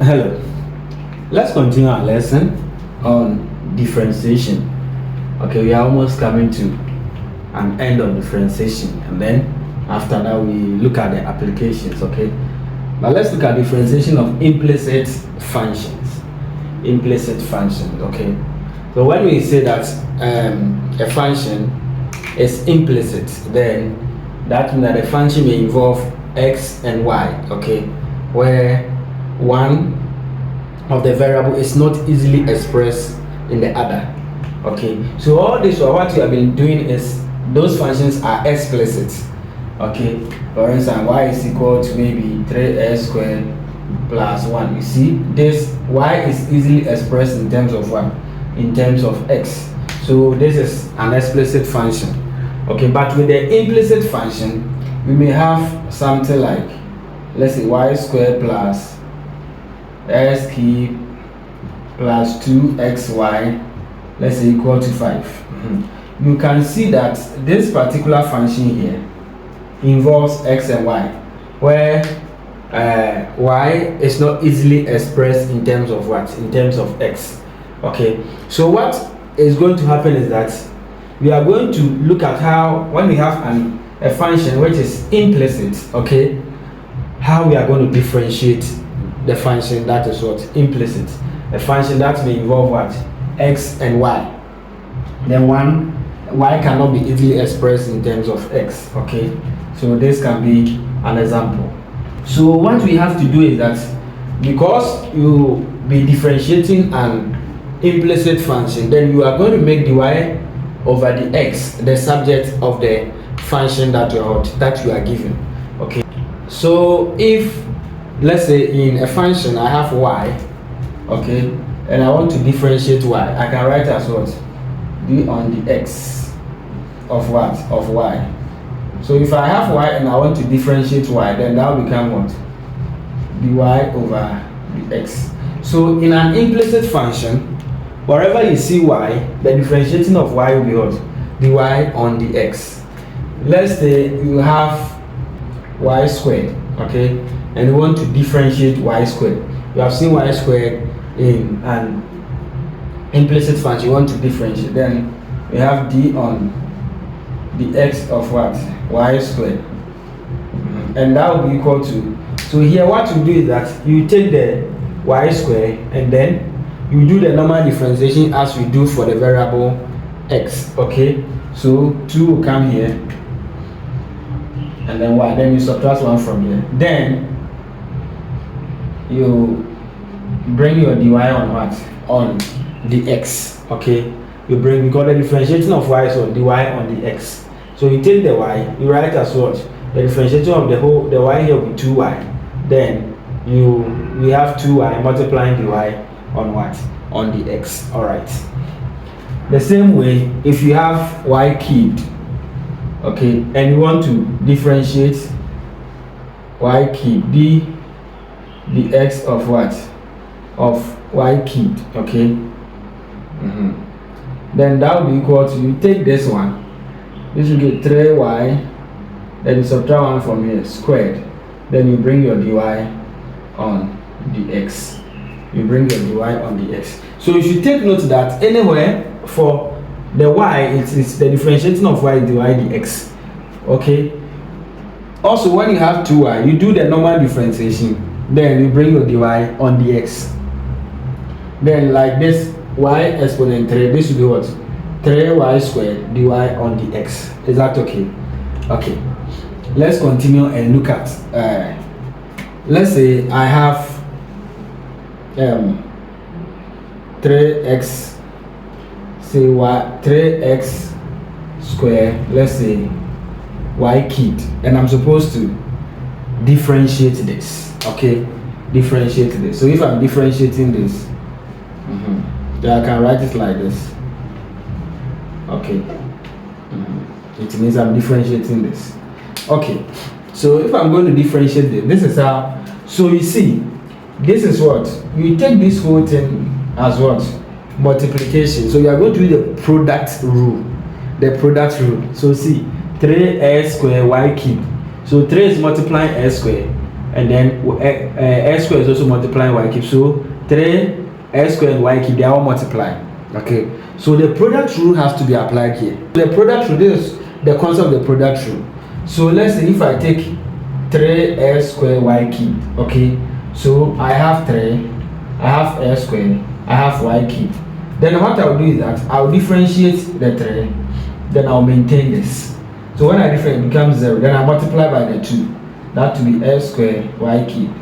Hello, let's continue our lesson on differentiation. Okay, we are almost coming to an end of differentiation, and then after that we look at the applications. Okay, but let's look at differentiation of implicit functions. Implicit functions. Okay, so when we say that a function is implicit, then that means that the function may involve x and y. Okay, where one of the variable is not easily expressed in the other. Okay, so all this, or what you have been doing, is those functions are explicit. Okay, for instance, y is equal to maybe 3x squared plus 1. You see, this y is easily expressed in terms of what? In terms of x. So this is an explicit function. Okay, but with the implicit function, we may have something like, let's say, y squared plus x cubed plus 2xy, let's say, equal to 5. You can see that this particular function here involves x and y, where y is not easily expressed in terms of what? In terms of x. Okay, so what is going to happen is that we are going to look at how, when we have a function which is implicit, okay, how we are going to differentiate the function that is what? Implicit. A function that may involve what? X and y. Then one, y cannot be easily expressed in terms of x. Okay, so this can be an example. So what we have to do is that, because you be differentiating an implicit function, then you are going to make the y over the x the subject of the function that you are given. Okay, so if, let's say, in a function I have y, okay, and I want to differentiate y, I can write as what? D on the x of what? Of y. So if I have y and I want to differentiate y, then that will become what? Dy over the x. So in an implicit function, wherever you see y, the differentiating of y will be what? Dy on the x. Let's say you have y squared, okay, and you want to differentiate y squared. You have seen y squared in an implicit function, you want to differentiate, then we have d on the x of what? Y squared. And that will be equal to, so here what you do is that you take the y squared and then you do the normal differentiation as we do for the variable x. Okay, so 2 will come here, and then y, then you subtract 1 from here, then you bring your dy on what? On the x. Okay, you bring, because the differentiating of y is on dy on the x. So you take the y, you write as what? The differentiating of the y here will be 2y. Then we have 2y multiplying the y on what? On the x. All right. The same way, if you have y cubed, okay, and you want to differentiate y cubed, the x of what? Of y cubed. Okay. Then that will be equal to, you take this one, this will get 3y, then you subtract 1 from here, squared, then you bring your dy on the x. You bring your dy on the x. So you should take note that anywhere for the y, it is the differentiating of y dy dx. Okay. Also, when you have 2y, you do the normal differentiation, then you bring your dy on the x. Then like this, y exponent 3, this will be what? 3y squared dy on the x. Is that okay? Okay. Let's continue and look at, let's say I have 3x, say y, 3x squared, let's say y cubed, and I'm supposed to differentiate this. Okay, differentiate this. So if I'm differentiating this, then I can write it like this. Okay, it means I'm differentiating this. Okay, so if I'm going to differentiate this is how. So you see, this is what you take this whole thing as what? Multiplication. So you are going to do the product rule. The product rule. So see, 3x squared y cubed. So 3 is multiplying x squared, and then x squared is also multiplying y cube. So 3x squared and y cube, they are all multiplying. Okay, so the product rule has to be applied here. The product rule, this is the concept of the product rule. So let's say if I take 3x squared y cube, okay, so I have 3, I have x squared, I have y cube. Then what I'll do is that I'll differentiate the 3, then I'll maintain this. So when I differentiate, it becomes 0, then I multiply by the 2. That will be x squared y cube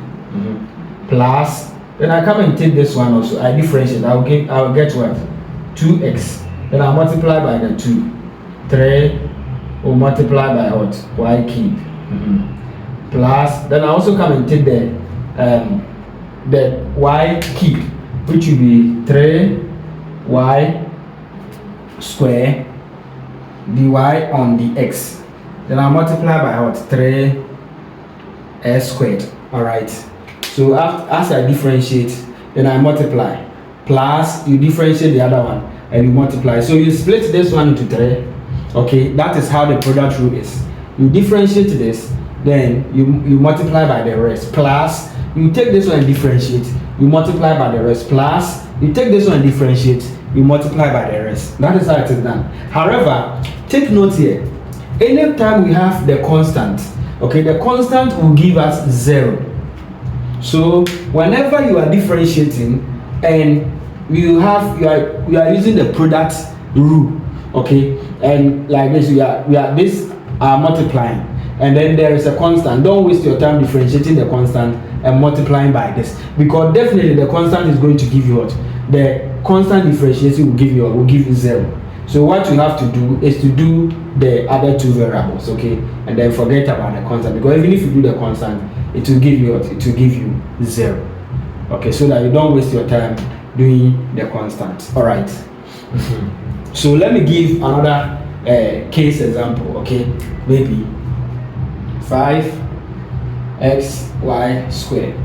plus, then I come and take this one also, I differentiate, I'll get what? 2x, then I'll multiply by the 2. 3 will multiply by what? Y cube plus, then I also come and take the y cube, which will be 3y square dy on the x, then I'll multiply by what? 3x squared. All right, so as I differentiate, then I multiply, plus you differentiate the other one and you multiply. So you split this one into 3. Okay, that is how the product rule is. You differentiate this, then you multiply by the rest, plus you take this one and differentiate, you multiply by the rest, plus you take this one and differentiate, you multiply by the rest. That is how it is done. However, take note here, anytime we have the constant, okay, the constant will give us 0. So whenever you are differentiating and you are using the product rule, okay, and like this we are multiplying, and then there is a constant. Don't waste your time differentiating the constant and multiplying by this, because definitely the constant is going to give you what? The constant differentiation will give you 0. So what you have to do is to do the other two variables, okay, and then forget about the constant, because even if you do the constant, it will give you what? It will give you 0. Okay, so that you don't waste your time doing the constant. All right. So let me give another case example. Okay, maybe 5xy squared,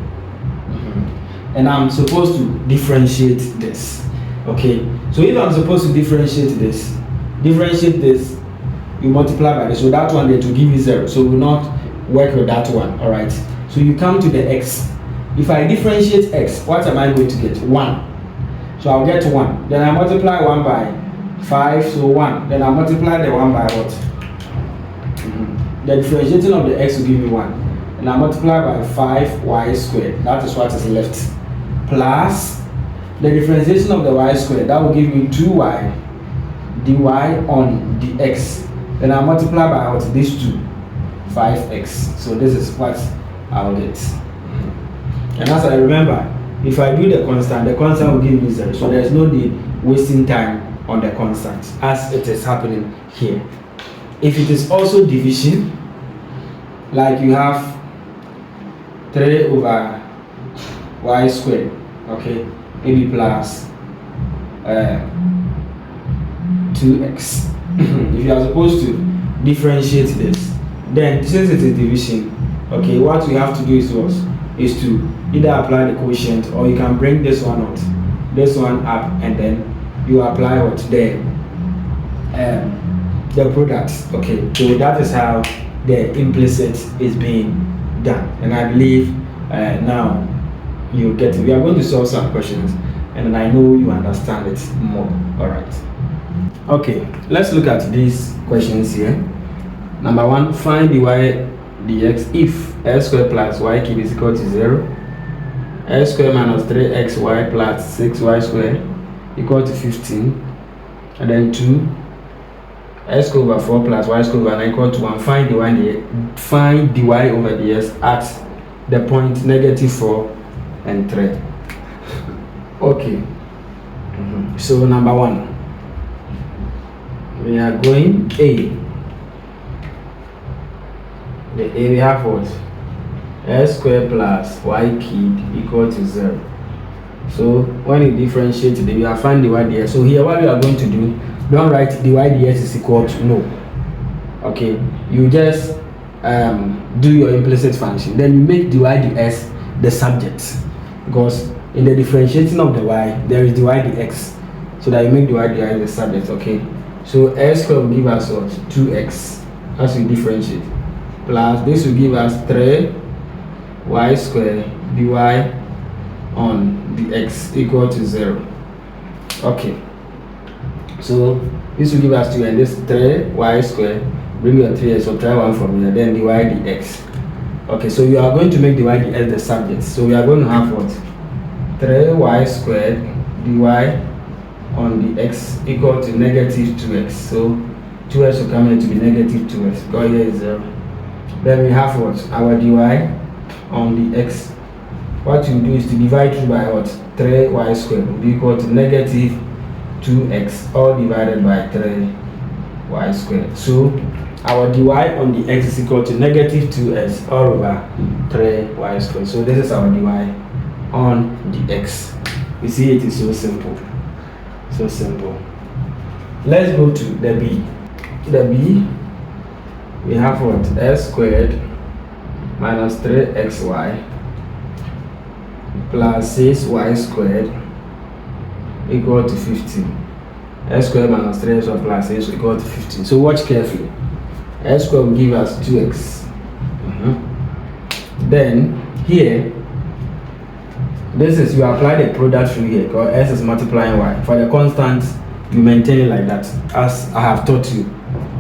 and I'm supposed to differentiate this. Okay, so if I'm supposed to differentiate this, you multiply by this, so that one there to give you 0, so we will not work with that one. All right, so you come to the x. If I differentiate x, what am I going to get? 1. So I'll get 1, then I multiply 1 by 5, so 1, then I multiply the 1 by what? The differentiating of the x will give me 1, and I multiply by 5y squared, that is what is left, plus the differentiation of the y squared, that will give me 2y dy on the x, then I multiply by what? These two, 5x, so this is what I'll get. And as I remember, if I do the constant will give me 0, so there's no need wasting time on the constant as it is happening here. If it is also division, like you have 3 over y squared, okay, maybe plus 2x. If you are supposed to differentiate this, then since it is division, okay, what we have to do is to either apply the quotient, or you can bring this one out, this one up, and then you apply what? The product. Okay, so that is how the implicit is being done, and I believe now you get it. We are going to solve some questions, and I know you understand it more. All right. Okay, let's look at these questions here. Number 1, find dy dx if x squared plus y cube is equal to 0, x squared minus 3xy plus 6y squared equal to 15, and then 2, x squared over 4 plus y squared over 9 equal to 1. Find dy over dx at the point -4 and 3. Okay, so number 1, we are going A. The A we have what? X squared plus y cube equal to 0. So when you differentiate it, you are find dy dx. So here what we are going to do, don't write dy dx is equal to, no. Okay, you just do your implicit function, then you make dy dx the subject, because in the differentiating of the y there is dy dx, so that you make dy dx the subject. Okay, so x squared will give us what? 2x as we differentiate, plus this will give us 3 y squared dy on dx equal to 0. Okay, so this will give us 2 and this 3y squared, bring your 3x, subtract 1 from here, then dy dx. Okay, so you are going to make dy dx the subject, so we are going to have what? 3y squared dy on dx equal to negative 2x. So 2x will come here to be negative 2x, because here is 0. Then we have what? Our dy on dx. What you do is to divide through by what? 3y squared will be equal to negative 2x, all divided by 3y squared. So our dy on the x is equal to negative 2x all over 3y squared. So this is our dy on the x. You see, it is so simple. So simple. Let's go to the b. The b, we have what? S squared minus 3xy plus 6y squared equal to 15. S squared minus 3xy plus 6 equal to 15. So watch carefully. S squared will give us 2x. Then here, this is, you apply the product through here because s is multiplying y. For the constant, you maintain it like that, as I have taught you.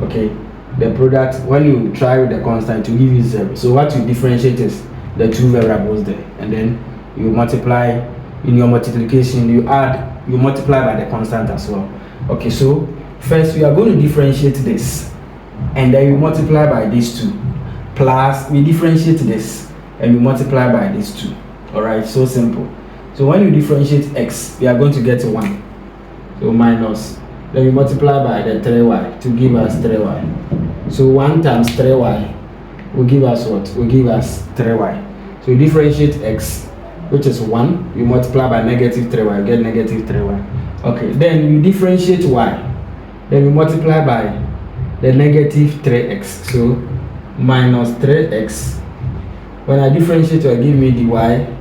Okay, the product, when you try with the constant, to give you 0. So what you differentiate is the two variables there, and then you multiply. In your multiplication, you add, you multiply by the constant as well. Okay, so first we are going to differentiate this, and then we multiply by these two, plus we differentiate this and we multiply by these two. All right, so simple. So when you differentiate x, we are going to get 1, so minus, then we multiply by the 3y to give us 3y. So 1 times 3y will give us what? Will give us 3y. So we differentiate x, which is 1, you multiply by negative 3y, you get negative 3y. Okay, then you differentiate y, then we multiply by the negative 3x, so minus 3x. When I differentiate, it will give me dy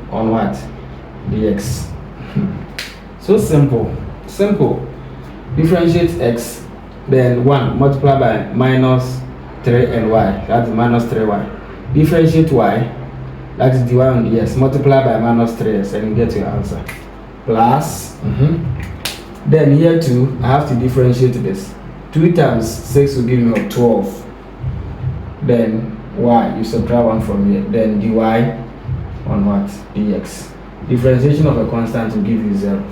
on what? Dx. So simple. Simple. Differentiate x, then 1 multiply by minus 3 and y, that's minus 3y. Differentiate y, that is dy on dx, multiply by minus 3s and you get your answer. Plus, then here too, I have to differentiate this. 2 times 6 will give me 12. Then y, you subtract 1 from here, then dy on what? Dx. Differentiation of a constant will give you 0.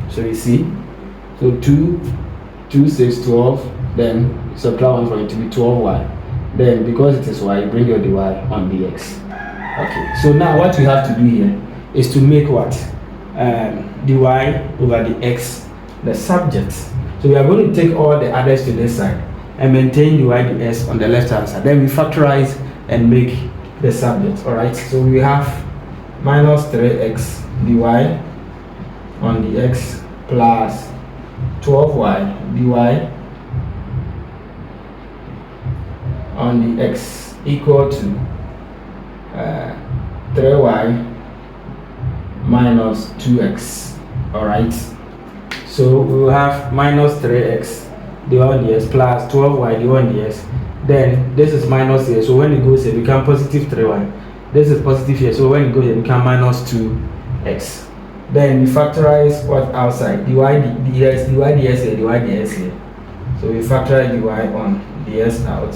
So you see, so 2, 6, 12, then subtract 1 from it to be 12y. Then because it is y, you bring your dy on dx. Okay, so now what we have to do here is to make what? Dy over the x the subject. So we are going to take all the others to this side and maintain dy dx on the left hand side. Then we factorize and make the subject. Alright, so we have minus 3x dy on the x plus 12y dy on the x equal to 3y minus 2x. Alright, so we will have minus 3x dy on the x plus 12y dy on the x. Then this is minus here, so when it goes here, it becomes positive 3y. This is positive here, so when it goes here, it becomes minus 2x. Then we factorize what outside? dy ds here, dy ds here. So we factorize dy on ds out.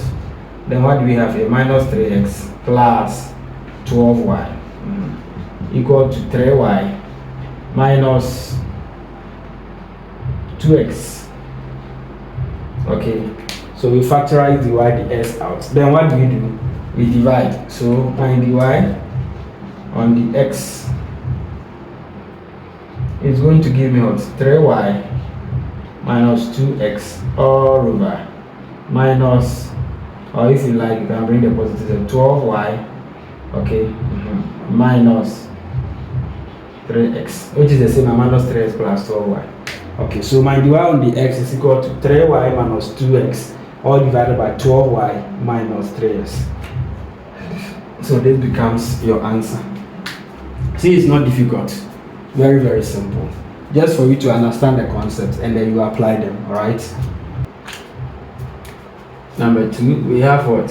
Then what do we have here? Minus 3x plus 12y equal to 3y minus 2x. Okay, so we factorize dy ds out. Then what do? We divide. So my dy on the x is going to give me what? 3y minus 2x all over minus, or if you like, you can bring the positive, 12y, okay, minus 3x, which is the same as minus 3x plus 12y. Okay, so my dy on the x is equal to 3y minus 2x all divided by 12y minus 3x. So this becomes your answer. See, it's not difficult. Very, very simple. Just for you to understand the concepts and then you apply them, alright? Number 2, we have what?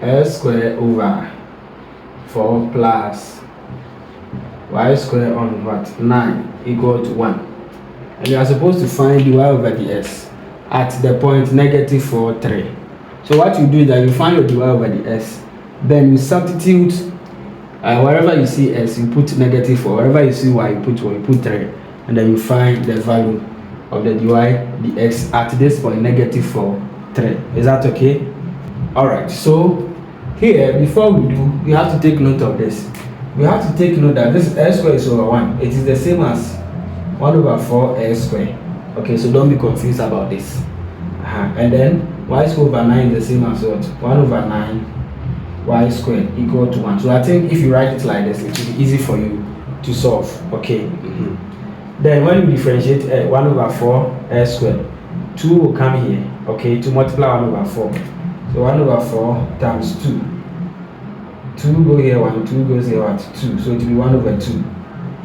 x squared over 4 plus y squared on what? 9 equal to 1. And you are supposed to find dy over dx at the point -4, 3. So what you do is that you find your dy over dx, then you substitute wherever you see s, you put -4, wherever you see y, you put 1, you put 3, and then you find the value of the dy dx at this point -4, 3. Is that okay? Alright, so here, before we do, we have to take note of this. We have to take note that this s squared is over 1. It is the same as 1 over 4 s squared. Okay, so don't be confused about this. And then y squared over 9 is the same as what? 1 over 9 y squared equal to 1. So I think if you write it like this, it will be easy for you to solve. Okay. Then when you differentiate 1 over 4 s squared, 2 will come here. Okay, to multiply 1 over 4. So 1 over 4 times 2. 2 go here, 1, 2 goes here, what? 2. So it will be 1 over 2.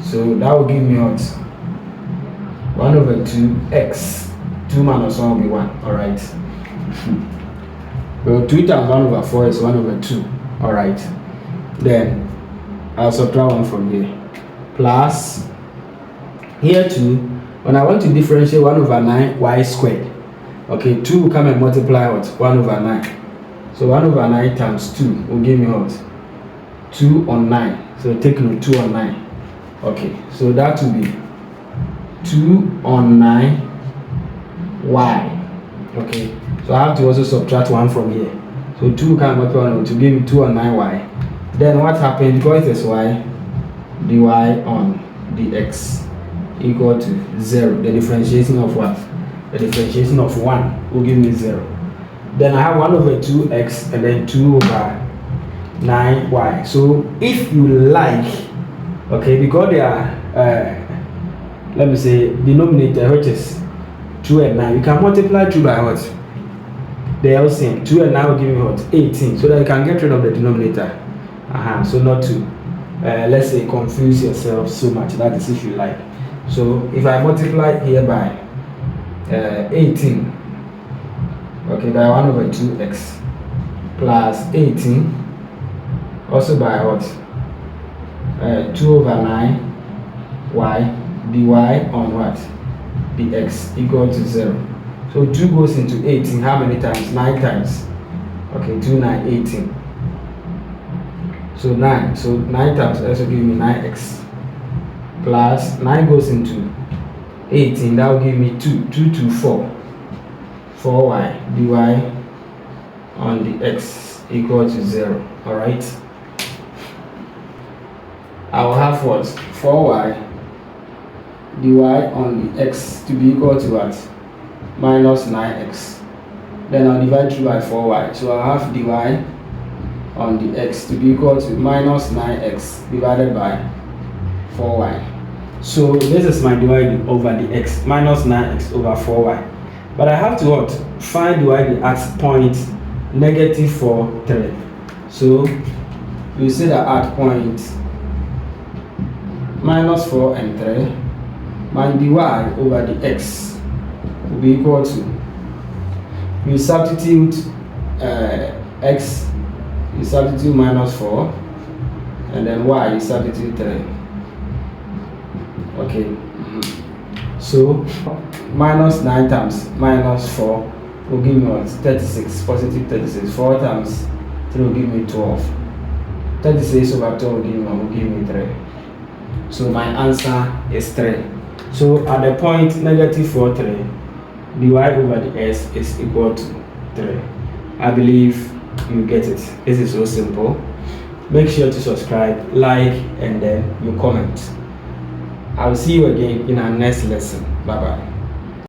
So that will give me what? 1 over 2x. 2 minus 1 will be 1. Alright. Well, 2 times 1 over 4 is 1 over 2. Alright. Then I'll subtract 1 from here. Plus, here too, when I want to differentiate 1 over 9 y squared, okay, 2 will come and multiply what? 1 over 9. So 1 over 9 times 2 will give me what? 2 on 9. So take note, 2 on 9. Okay, so that will be 2 on 9 y. Okay, so I have to also subtract 1 from here. So 2 can multiply 1 to give me 2 on 9 y. Then what happens, because it is y, dy on dx equal to 0. The differentiation of what? The differentiation of 1 will give me 0. Then I have 1 over 2x and then 2 over 9y. So if you like, okay, because they are let me say denominator, which is 2 and 9, you can multiply 2 by what? The LCM. 2 and 9 will give me what? 18. So that you can get rid of the denominator. So not to let's say confuse yourself so much. That is if you like. So if I multiply here by 18, okay, by 1 over 2x plus 18, also by what? 2 over 9 y dy on what? Dx equal to 0. So 2 goes into 18. How many times? 9 times. Okay, 2, 9, 18. So 9. So 9 times also give me 9x. Plus 9 goes into 18. That will give me 2. 2 to 4. 4y dy on dx equal to 0. Alright. I will have what? 4y dy on the x to be equal to what? Minus 9x. Then I'll divide through by 4y. So I'll have dy on the x to be equal to minus 9x divided by 4y. So this is my dy over the x, minus 9x over 4y. But I have to what? Find dy at point -4, 3. So you see that at point -4 and 3, my dy over the x will be equal to, you substitute x, you substitute -4, and then y, you substitute 3. Okay, so minus 9 times -4 will give me what? 36, positive 36. 4 times 3 will give me 12. 36 over 12 will give me 3. So my answer is 3. So at the point -4, 3, dy over the s is equal to 3. I believe you get it. This is so simple. Make sure to subscribe, like, and then you comment. I will see you again in our next lesson. Bye bye.